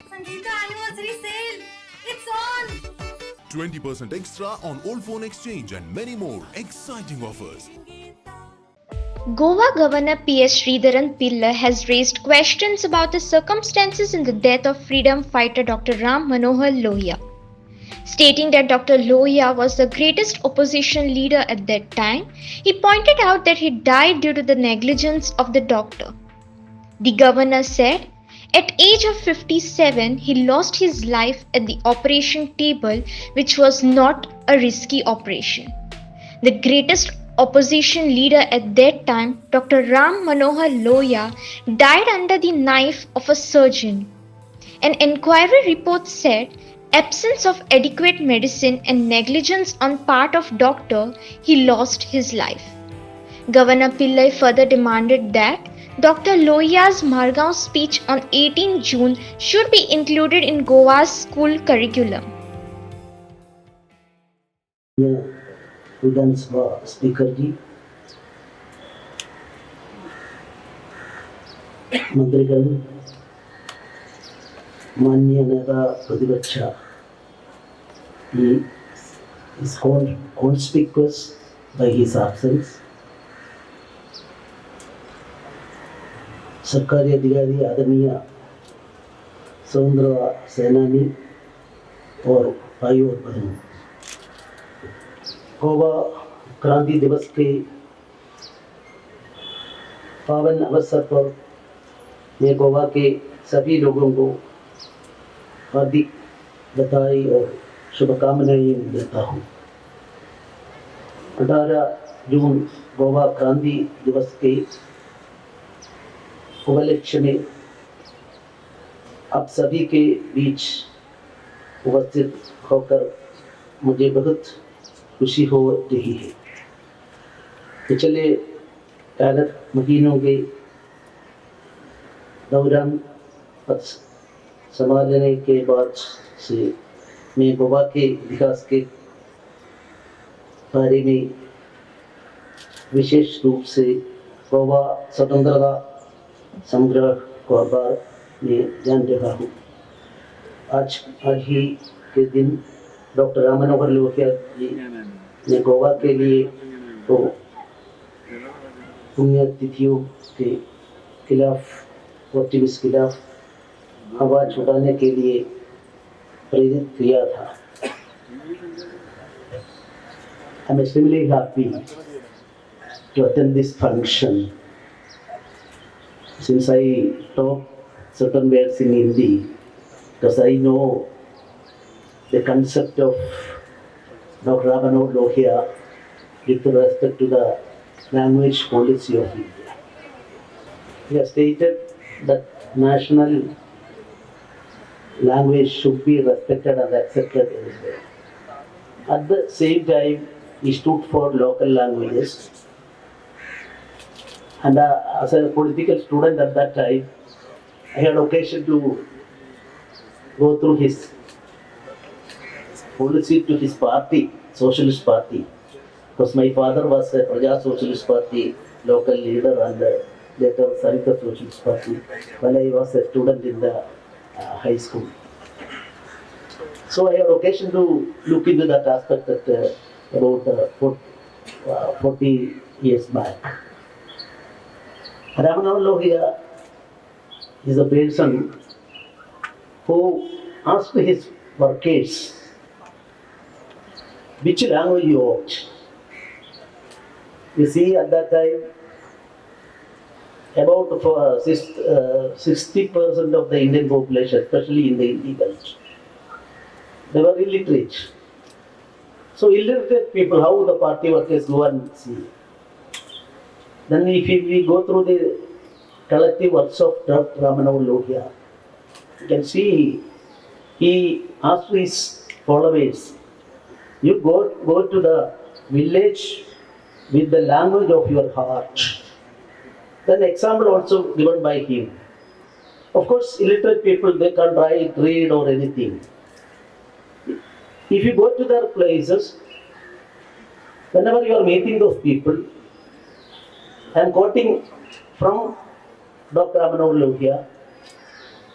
Sangeeta anniversary sale. It's on. 20% extra on old phone exchange and many more exciting offers. Goa Governor PS Sreedharan Pillai has raised questions about the circumstances in the death of freedom fighter Dr Ram Manohar Lohia. Stating that Dr. Lohia was the greatest opposition leader at that time, he pointed out that he died due to the negligence of the doctor. The governor said, at age of 57, he lost his life at the operation table, which was not a risky operation. The greatest opposition leader at that time, Dr. Ram Manohar Lohia, died under the knife of a surgeon. An inquiry report said, absence of adequate medicine and negligence on part of doctor, he lost his life. Governor Pillai further demanded that Dr. Lohia's Margaon speech on 18 June should be included in Goa's school curriculum. विधानसभा speaker ji, मंत्रीगण, माननीय नेता प्रतिपक्ष, he is conspicuous by his absence. सरकारी अधिकारी आदरणीय स्वतंत्रता सेनानी और भाइयों और बहनों, गोवा क्रांति दिवस के पावन अवसर पर मैं गोवा के सभी लोगों को हार्दिक बधाई और शुभकामनाएं देता हूँ। 18 जून गोवा क्रांति दिवस के उपलक्ष्य में आप सभी के बीच उपस्थित होकर मुझे बहुत खुशी हो रही है। पिछले 11 महीनों के दौरान पद संभालने के बाद से मैं गोवा के विकास के बारे में विशेष रूप से गोवा स्वतंत्रता संग्रह को बार में जान रहा हूँ। आज ही के दिन डॉक्टर राम मनोहर लोहिया जी ने गोवा के लिए तो पुण्यतिथियों के खिलाफ आवाज उठाने के लिए प्रेरित किया था। I'm extremely happy to attend this function. Since I talk certain words in Hindi, because I know the concept of Dr. Ram Manohar Lohia with respect to the language policy of India. He has stated that national language should be respected and accepted everywhere. At the same time, he stood for local languages. And as a political student at that time, I had occasion to go through his policy to his party, Socialist Party, because my father was a Praja Socialist Party local leader and later Sarita Socialist Party when I was a student in the high school. So I had occasion to look into that aspect at about 40 years back. Ram Manohar Lohia is a person who asked his workers which language you ought. You see, at that time, about 60% of the Indian population, especially in the Hindi belt, they were illiterate. So illiterate people, how the party workers go and see? Then if we go through the collective works of Dr. Ram Manohar Lohia, you can see he asked his followers, you go to the village with the language of your heart. Then example also given by him. Of course, illiterate people, they can't write, read or anything. If you go to their places, whenever you are meeting those people, I am quoting from Dr. Ram Manohar Lohia.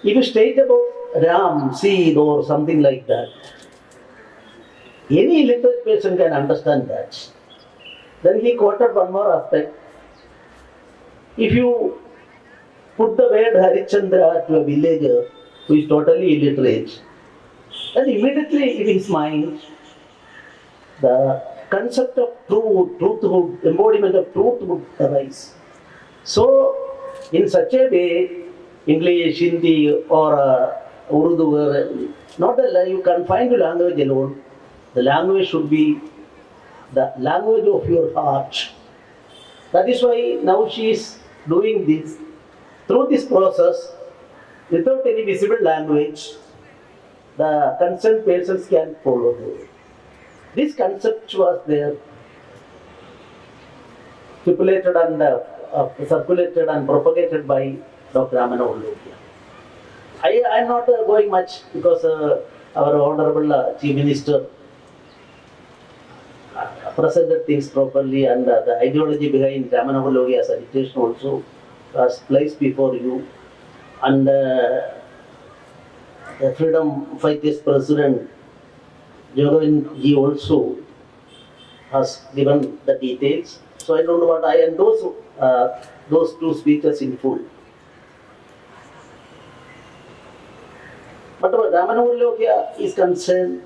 If you state about Ram, Seed or something like that. Any illiterate person can understand that. Then he quoted one more aspect. If you put the word Harichandra to a villager who is totally illiterate, then immediately in his mind, the concept of truth, embodiment of truth would arise. So, in such a way, English, Hindi, or Urdu, not that you confine to language alone. The language should be the language of your heart. That is why now she is doing this. Through this process, without any visible language, the concerned persons can follow this. This concept was there, stipulated and circulated and propagated by Dr Ram Manohar Lohia. I am not going much because our Honorable Chief Minister presented things properly, and the ideology behind Ram Manohar Lohia's agitation also was placed before you. And the Freedom Fighters President he also has given the details. So I don't know what I endorse those two speeches in full. But what Ram Manohar Lohia is concerned,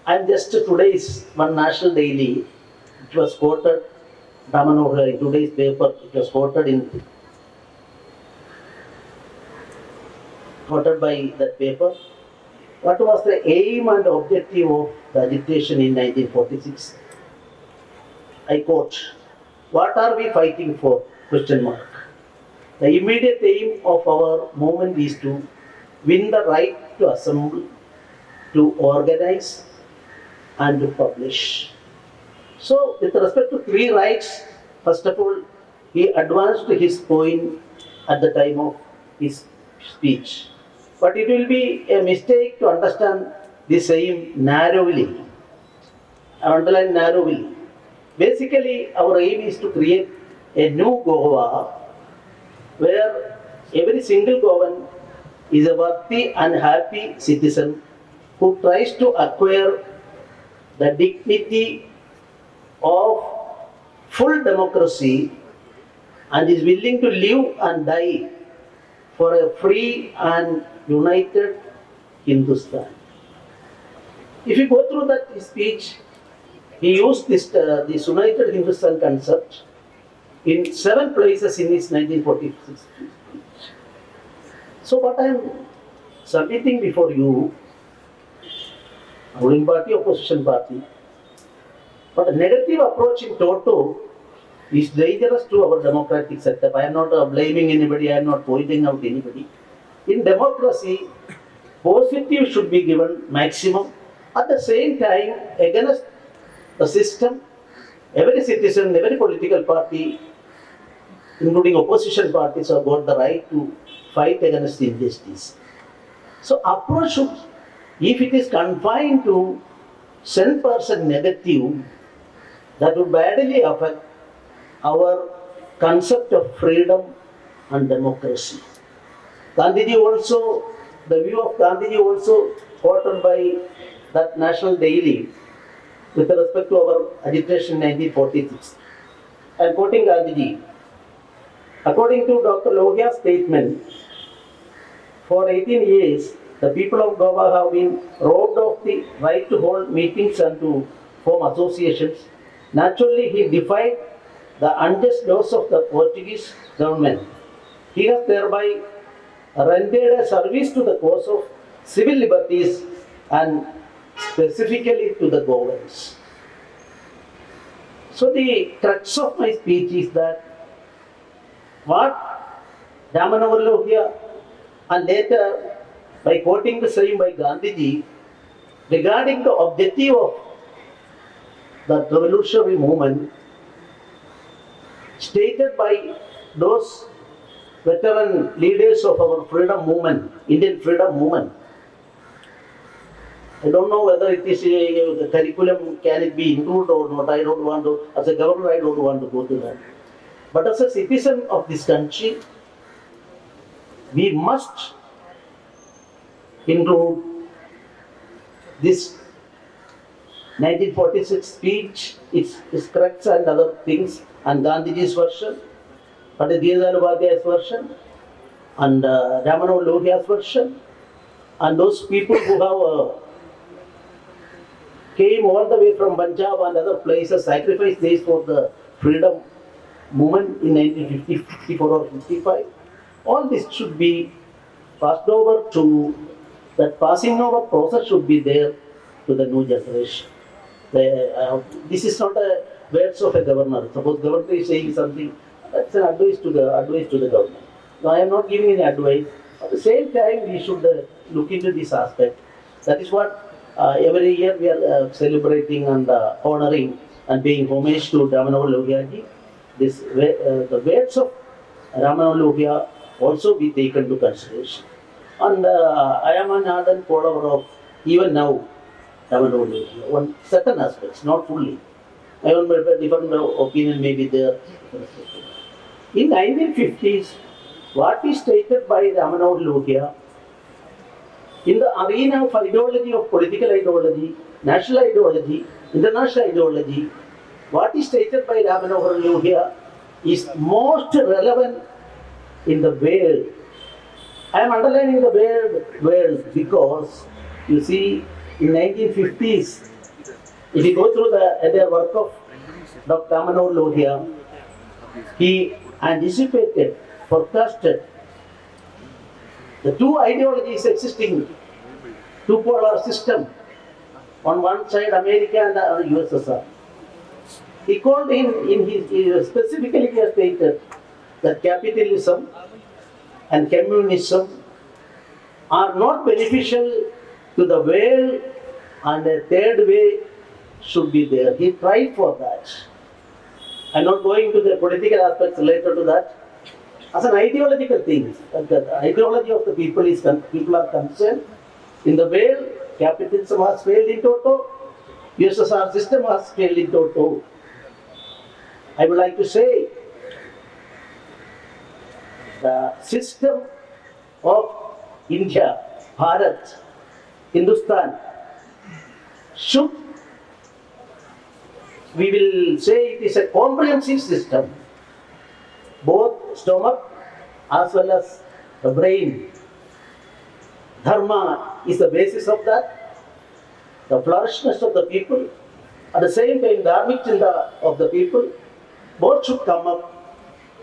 I am just today's one national daily. It was quoted, Ram Manohar in today's paper. It was quoted by that paper. What was the aim and objective of the agitation in 1946? I quote, "What are we fighting for? Question mark. The immediate aim of our movement is to win the right to assemble, to organize, and to publish." So, with respect to three rights, first of all, he advanced his point at the time of his speech. But it will be a mistake to understand this aim narrowly. I underline narrowly. Basically, our aim is to create a new Goa where every single Goan is a worthy and happy citizen who tries to acquire the dignity of full democracy and is willing to live and die for a free and united Hindustan. If you go through that speech, he used this united Hindustan concept in 7 places in his 1946 speech. So what I am submitting before you, ruling party, opposition party, but a negative approach in toto is dangerous to our democratic setup. I am not blaming anybody, I am not pointing out anybody. In democracy, positive should be given maximum. At the same time, against the system, every citizen, every political party, including opposition parties, have got the right to fight against injustice. So approach should, if it is confined to 10% negative, that would badly affect our concept of freedom and democracy. Gandhiji also, the view of Gandhiji also quoted by that national daily with respect to our agitation in 1946. I am quoting Gandhiji. According to Dr. Lohia's statement, for 18 years, the people of Goa have been robbed of the right to hold meetings and to form associations. Naturally, he defied the unjust laws of the Portuguese government. He has thereby rendered a service to the cause of civil liberties and specifically to the Goans. So the crux of my speech is that what Ram Manohar Lohia and later by quoting the same by Gandhiji regarding the objective of the revolutionary movement stated by those veteran leaders of our freedom movement, Indian freedom movement. I don't know whether it is the curriculum, can it be included or not. I don't want to, as a governor, I don't want to go to that. But as a citizen of this country, we must include this 1946 speech, its crux and other things, and Gandhiji's version, Pandit Deendayal Upadhyaya's version, and Ram Manohar Lohia's version, and those people who have came all the way from Punjab and other places, sacrificed days for the freedom movement in 1954 or 55. All this should be passed over to, that passing over process should be there to the new generation. This is not a words of a governor. Suppose governor is saying something, that's an advice to the government. No, I am not giving any advice. At the same time, we should look into this aspect. That is what every year we are celebrating and honoring and paying homage to Ram Manohar Lohia ji. This the words of Ram Manohar Lohia also be taken to consideration. And I am an ardent follower of even now Ram Manohar Lohia. On certain aspects, not fully. My own different opinion may be there. In 1950s, what is stated by Ram Manohar Lohia in the arena of ideology, of political ideology, national ideology, international ideology, what is stated by Ram Manohar Lohia is most relevant in the world. I am underlining the world because you see in 1950s, if you go through the entire work of Dr. Ram Manohar Lohia, he anticipated, forecasted the two ideologies existing, two polar system. On one side, America and the USSR. He called in his specifically he has stated that capitalism and communism are not beneficial to the world, and a third way should be there. He tried for that. I am not going to the political aspects later to that. As an ideological thing, the ideology of the people is people are concerned. In the world, capitalism has failed in toto, USSR system has failed in toto. I would like to say the system of India, Bharat, Hindustan should, we will say it is a comprehensive system, both stomach as well as the brain. Dharma is the basis of that, the flourishness of the people, at the same time dharmic chinta of the people, both should come up,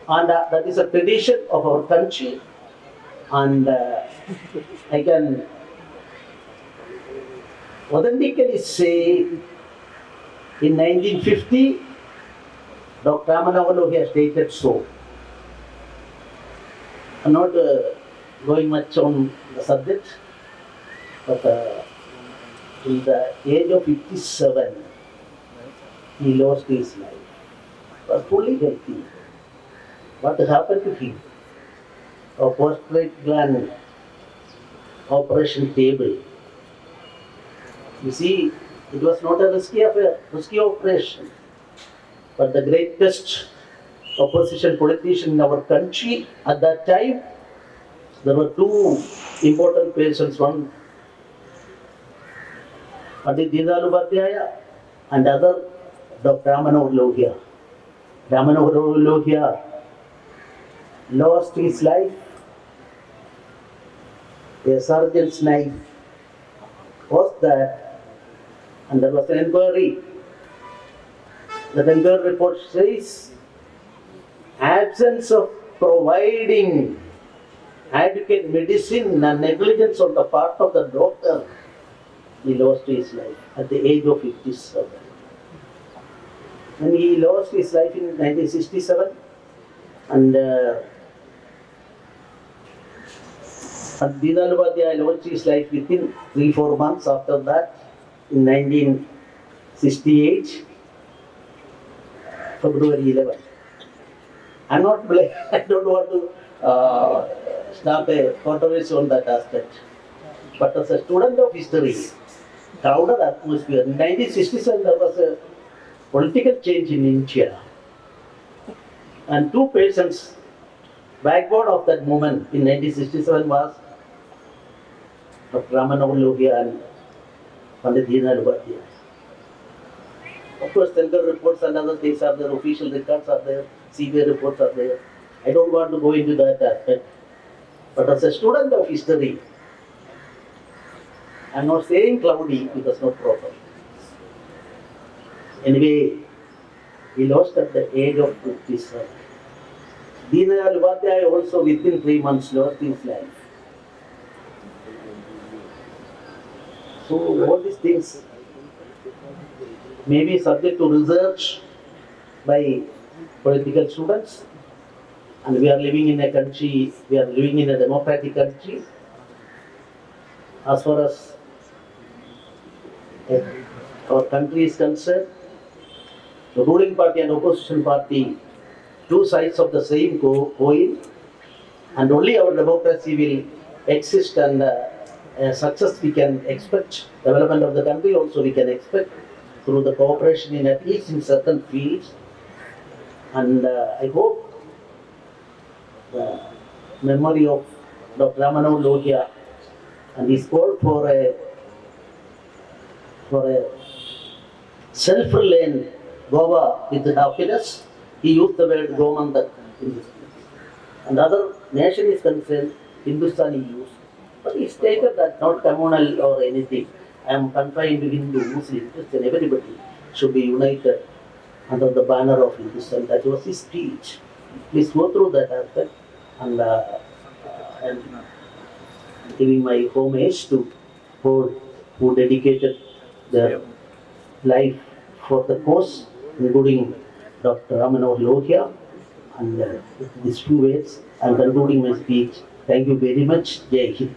and that is a tradition of our country. And I can authentically say in 1950, Dr. Ram Manohar Lohia stated so. I am not going much on the subject, but in the age of 57, he lost his life. He was fully healthy. What happened to him? A prostate gland operation table. You see, it was not a risky affair, risky operation. But the greatest opposition politician in our country at that time, there were two important patients. One, Pandit Deendayal Upadhyaya, and other, Dr. Ram Manohar Lohia. Ram Manohar Lohia lost his life. A surgeon's knife was that, and there was an inquiry. The inquiry report says absence of providing adequate medicine and negligence on the part of the doctor. He lost his life at the age of 57. When he lost his life in 1967, and Deendayal Upadhyaya lost his life within 3-4 months after that, in 1968, February 11. I don't want to start a controversy on that aspect. But as a student of history, crowded atmosphere, in 1967 there was a political change in India. And two persons, backbone of that movement in 1967 was Dr Ram Manohar Lohia and Pandit Deenayal Upadhyaya. Of course, Telgar reports and other things are there, official records are there, CBI reports are there. I don't want to go into that aspect. But as a student of history, I am not saying cloudy because not proper. Anyway, he lost at the age of 57. Deenayal Upadhyaya also within 3 months lost his life. So all these things may be subject to research by political students, and we are living in a country, we are living in a democratic country. As far as our country is concerned, the ruling party and opposition party, two sides of the same coin, and only our democracy will exist and success we can expect, development of the country also we can expect through the cooperation in at least in certain fields. And I hope the memory of Dr. Ram Manohar Lohia and his call for a self-reliant Goa with happiness. He used the word Gomandak in this place. And other nation is concerned, Hindustani use. But he stated that not communal or anything. I am confined to Hindu, Muslim, Christian, everybody should be united under the banner of Hindustan. That was his speech. Please go through that aspect, and giving my homage to all who dedicated their life for the cause, including Dr. Ram Manohar Lohia. And these few words, I am concluding my speech. Thank you very much. Jai Hind.